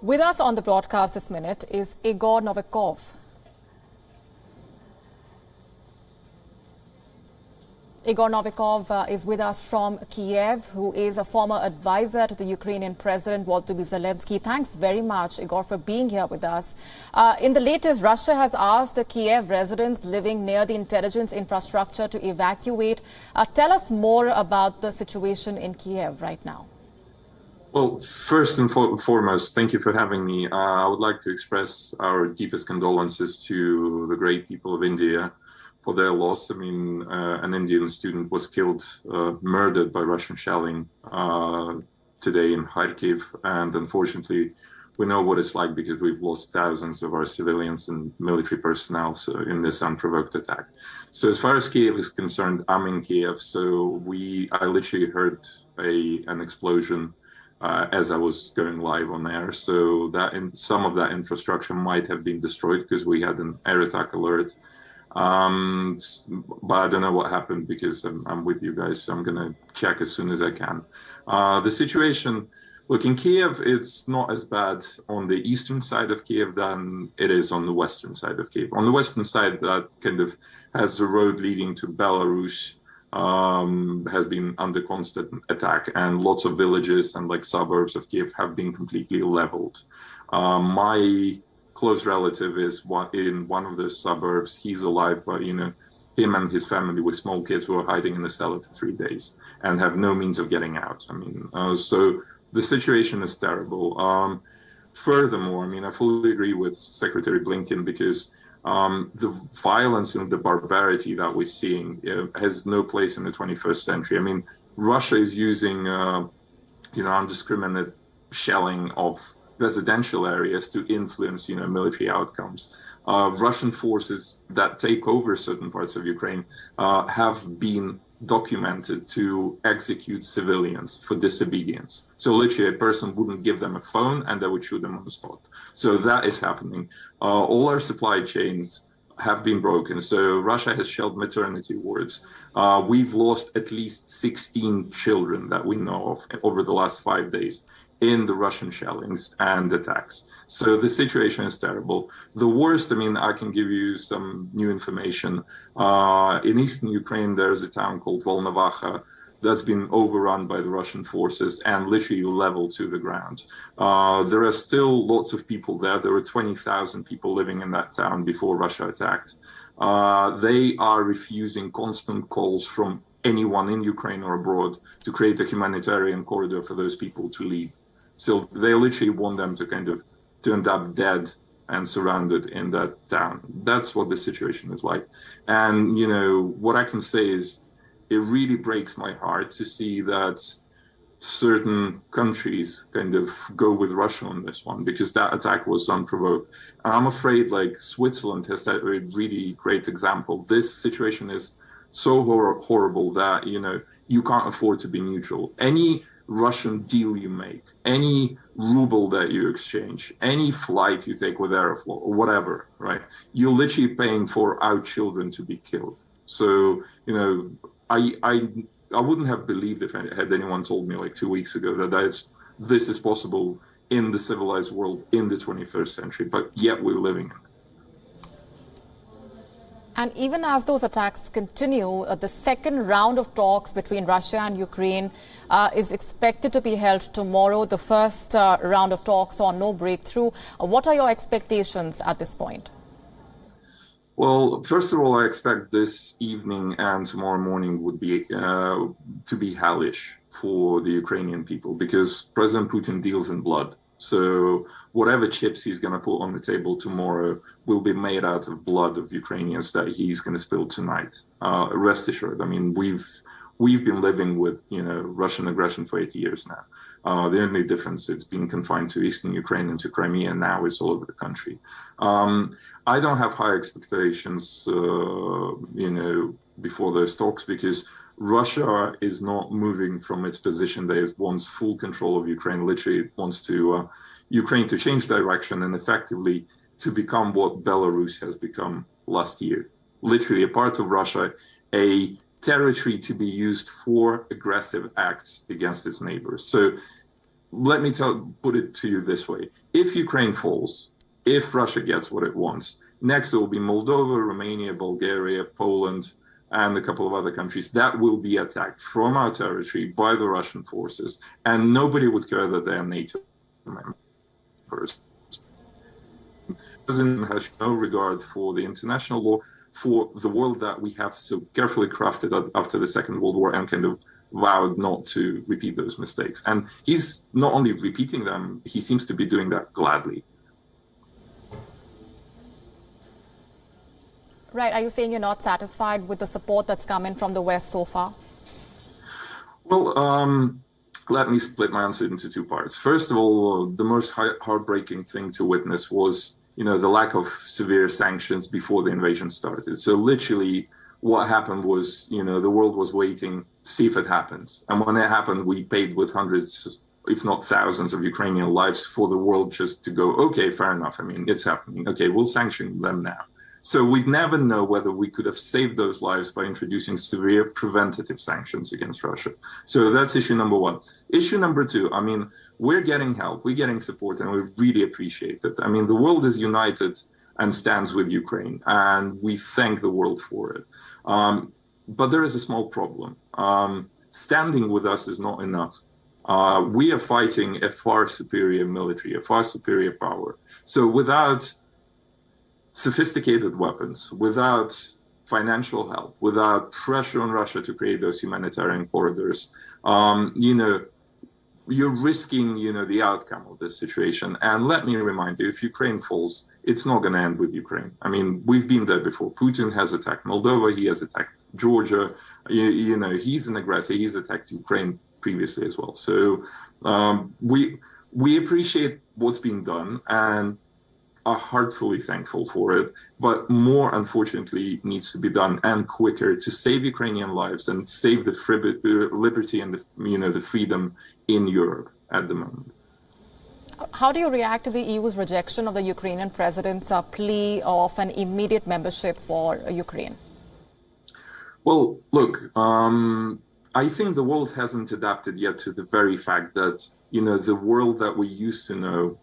With us on the broadcast this minute is Igor Novikov. Igor Novikov is with us from Kiev, who is a former advisor to the Ukrainian President Volodymyr Zelenskyy. Thanks very much, Igor, for being here with us. In the latest, Russia has asked the Kiev residents living near the intelligence infrastructure to evacuate. Tell us more about the situation in Kiev right now. Well, first and foremost, thank you for having me. I would like to express our deepest condolences to the great people of India for their loss. I mean, an Indian student was killed, murdered by Russian shelling today in Kyiv, and unfortunately, we know what it's like because we've lost thousands of our civilians and military personnel in this unprovoked attack. So as far as Kiev is concerned, I'm in Kiev, so I literally heard an explosion as I was going live on air. So some of that infrastructure might have been destroyed because we had an air attack alert. But I don't know what happened because I'm with you guys, so I'm going to check as soon as I can. The situation, look, in Kiev, it's not as bad on the eastern side of Kiev than it is on the western side of Kiev. On the western side, that kind of has the road leading to Belarus, has been under constant attack, and lots of villages and like suburbs of Kiev have been completely leveled. My close relative is in one of those suburbs. He's alive, but him and his family with small kids were hiding in the cellar for 3 days and have no means of getting out. I mean, so the situation is terrible. Furthermore, I mean, I fully agree with Secretary Blinken because the violence and the barbarity that we're seeing has no place in the 21st century. I mean, Russia is using, indiscriminate shelling of residential areas to influence, military outcomes. Russian forces that take over certain parts of Ukraine have been documented to execute civilians for disobedience. So literally a person wouldn't give them a phone and they would shoot them on the spot. So that is happening. All our supply chains have been broken. So Russia has shelled maternity wards. We've lost at least 16 children that we know of over the last 5 days in the Russian shellings and attacks. So the situation is terrible. The worst, I mean, I can give you some new information. In eastern Ukraine, there's a town called Volnovakha that's been overrun by the Russian forces and literally leveled to the ground. There are still lots of people there. There were 20,000 people living in that town before Russia attacked. They are refusing constant calls from anyone in Ukraine or abroad to create a humanitarian corridor for those people to leave. So they literally want them to end up dead and surrounded in that town. That's what the situation is like. And, what I can say is it really breaks my heart to see that certain countries go with Russia on this one because that attack was unprovoked. And I'm afraid Switzerland has set a really great example. This situation is so horrible that, you can't afford to be neutral. Any Russian deal you make, any ruble that you exchange, any flight you take with Aeroflot or whatever, right? You're literally paying for our children to be killed. So, I wouldn't have believed had anyone told me 2 weeks ago that this is possible in the civilized world in the 21st century, but yet we're living in it. And even as those attacks continue, the second round of talks between Russia and Ukraine is expected to be held tomorrow. The first round of talks saw no breakthrough. What are your expectations at this point? Well, first of all, I expect this evening and tomorrow morning would be to be hellish for the Ukrainian people because President Putin deals in blood. So whatever chips he's going to put on the table tomorrow will be made out of blood of Ukrainians that he's going to spill tonight. Rest assured. I mean, we've been living with Russian aggression for 8 years now. The only difference, it's been confined to eastern Ukraine and to Crimea. Now it's all over the country. I don't have high expectations, before those talks because Russia is not moving from its position that it wants full control of Ukraine. Literally, it wants Ukraine to change direction and effectively to become what Belarus has become last year. Literally a part of Russia, a territory to be used for aggressive acts against its neighbors. So let me put it to you this way. If Ukraine falls, if Russia gets what it wants, next it will be Moldova, Romania, Bulgaria, Poland, and a couple of other countries that will be attacked from our territory by the Russian forces, and nobody would care that they are NATO members. The president has no regard for the international law, for the world that we have so carefully crafted after the Second World War, and kind of vowed not to repeat those mistakes. And he's not only repeating them, he seems to be doing that gladly. Right. Are you saying you're not satisfied with the support that's come in from the West so far? Well, let me split my answer into two parts. First of all, the most heartbreaking thing to witness was, the lack of severe sanctions before the invasion started. So literally what happened was, the world was waiting to see if it happens. And when it happened, we paid with hundreds, if not thousands of Ukrainian lives for the world just to go, okay, fair enough. I mean, it's happening. Okay, we'll sanction them now. So we'd never know whether we could have saved those lives by introducing severe preventative sanctions against Russia. So that's issue number one. Issue number two, I mean, we're getting help, we're getting support, and we really appreciate it. I mean, the world is united and stands with Ukraine, and we thank the world for it. But there is a small problem. Standing with us is not enough. We are fighting a far superior military, a far superior power. So without sophisticated weapons, without financial help, without pressure on Russia to create those humanitarian corridors, you're risking, the outcome of this situation. And let me remind you, if Ukraine falls, it's not going to end with Ukraine. I mean, we've been there before. Putin has attacked Moldova. He has attacked Georgia. He's an aggressor. He's attacked Ukraine previously as well. So we appreciate what's being done and are heartfully thankful for it, but more, unfortunately, needs to be done and quicker to save Ukrainian lives and save the liberty and the freedom in Europe at the moment. How do you react to the EU's rejection of the Ukrainian president's plea of an immediate membership for Ukraine? Well, look, I think the world hasn't adapted yet to the very fact that, the world that we used to know,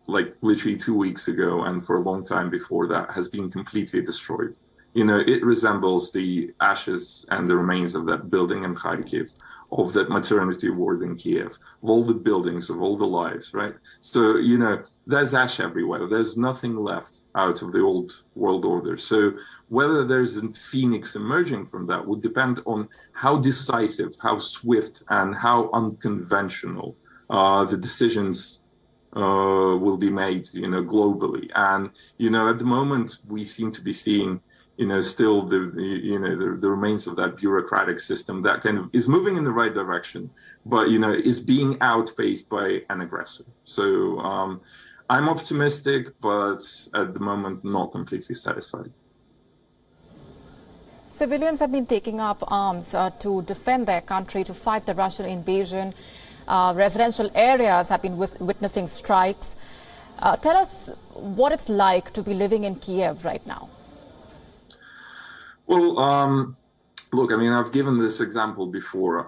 like literally 2 weeks ago and for a long time before that, has been completely destroyed. It resembles the ashes and the remains of that building in Kharkiv, of that maternity ward in Kiev, of all the buildings, of all the lives, right? So, there's ash everywhere. There's nothing left out of the old world order. So whether there's a phoenix emerging from that would depend on how decisive, how swift, and how unconventional the decisions will be made, globally. And, at the moment, we seem to be seeing, still the remains of that bureaucratic system that kind of is moving in the right direction, but, is being outpaced by an aggressor. So I'm optimistic, but at the moment, not completely satisfied. Civilians have been taking up arms to defend their country, to fight the Russian invasion. Residential areas have been witnessing strikes. Tell us what it's like to be living in Kiev right now. Well, look, I mean, I've given this example before.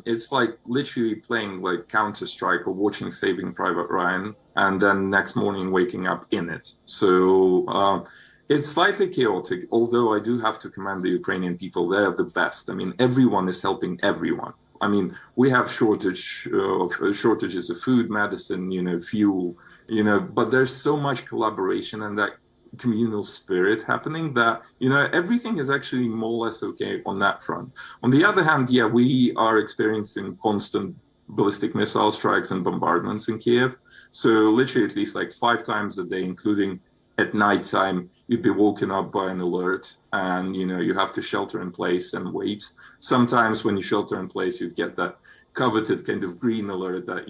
It's like literally playing like Counter-Strike or watching Saving Private Ryan, and then next morning waking up in it. So it's slightly chaotic, although I do have to commend the Ukrainian people. They're the best. I mean, everyone is helping everyone. I mean, we have shortages of food, medicine, fuel, but there's so much collaboration and that communal spirit happening that, everything is actually more or less okay on that front. On the other hand, yeah, we are experiencing constant ballistic missile strikes and bombardments in Kiev. So literally at least like 5 times a day, including at nighttime, you'd be woken up by an alert and, you have to shelter in place and wait. Sometimes when you shelter in place, you'd get that coveted kind of green alert that,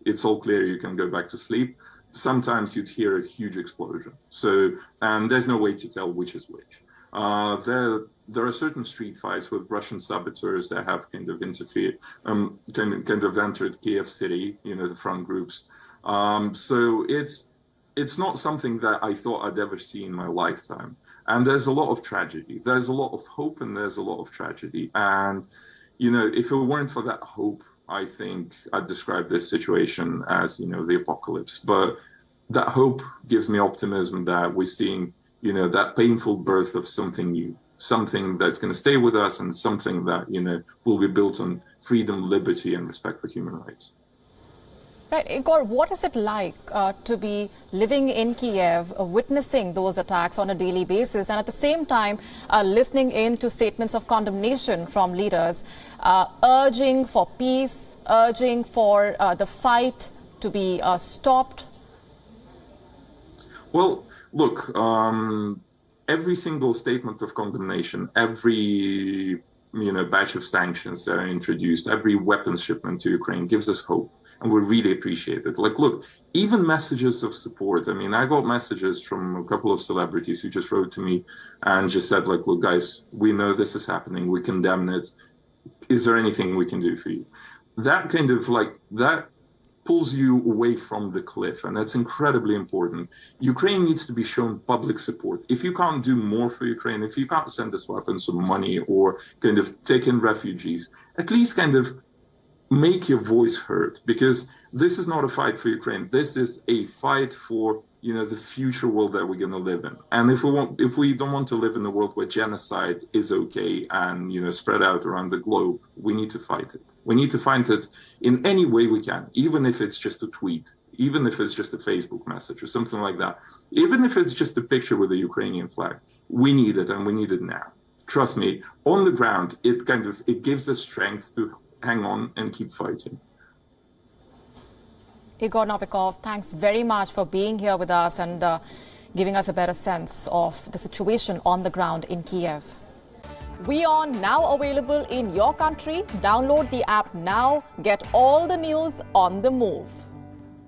it's all clear, you can go back to sleep. Sometimes you'd hear a huge explosion. So, and there's no way to tell which is which. There are certain street fights with Russian saboteurs that have kind of interfered, kind of entered Kiev city, the front groups. So it's not something that I thought I'd ever see in my lifetime. And there's a lot of tragedy. There's a lot of hope and there's a lot of tragedy. And, if it weren't for that hope, I think I'd describe this situation as, the apocalypse. But that hope gives me optimism that we're seeing, that painful birth of something new, something that's going to stay with us, and something that, will be built on freedom, liberty, and respect for human rights. Right. Igor, what is it like to be living in Kiev, witnessing those attacks on a daily basis, and at the same time listening in to statements of condemnation from leaders, urging for peace, urging for the fight to be stopped? Well, look, every single statement of condemnation, every batch of sanctions that are introduced, every weapons shipment to Ukraine gives us hope. And we really appreciate it. Like, look, even messages of support. I mean, I got messages from a couple of celebrities who just wrote to me and just said, like, look, guys, we know this is happening. We condemn it. Is there anything we can do for you? That kind of that pulls you away from the cliff. And that's incredibly important. Ukraine needs to be shown public support. If you can't do more for Ukraine, if you can't send us weapons or money or kind of take in refugees, at least kind of make your voice heard, because this is not a fight for Ukraine. This is a fight for, the future world that we're going to live in. And if we don't want to live in a world where genocide is okay and, spread out around the globe, we need to fight it. We need to fight it in any way we can, even if it's just a tweet, even if it's just a Facebook message or something like that, even if it's just a picture with a Ukrainian flag. We need it, and we need it now. Trust me, on the ground, it gives us strength to hang on and keep fighting. Igor Novikov, thanks very much for being here with us and giving us a better sense of the situation on the ground in Kiev. WION now available in your country. Download the app now. Get all the news on the move.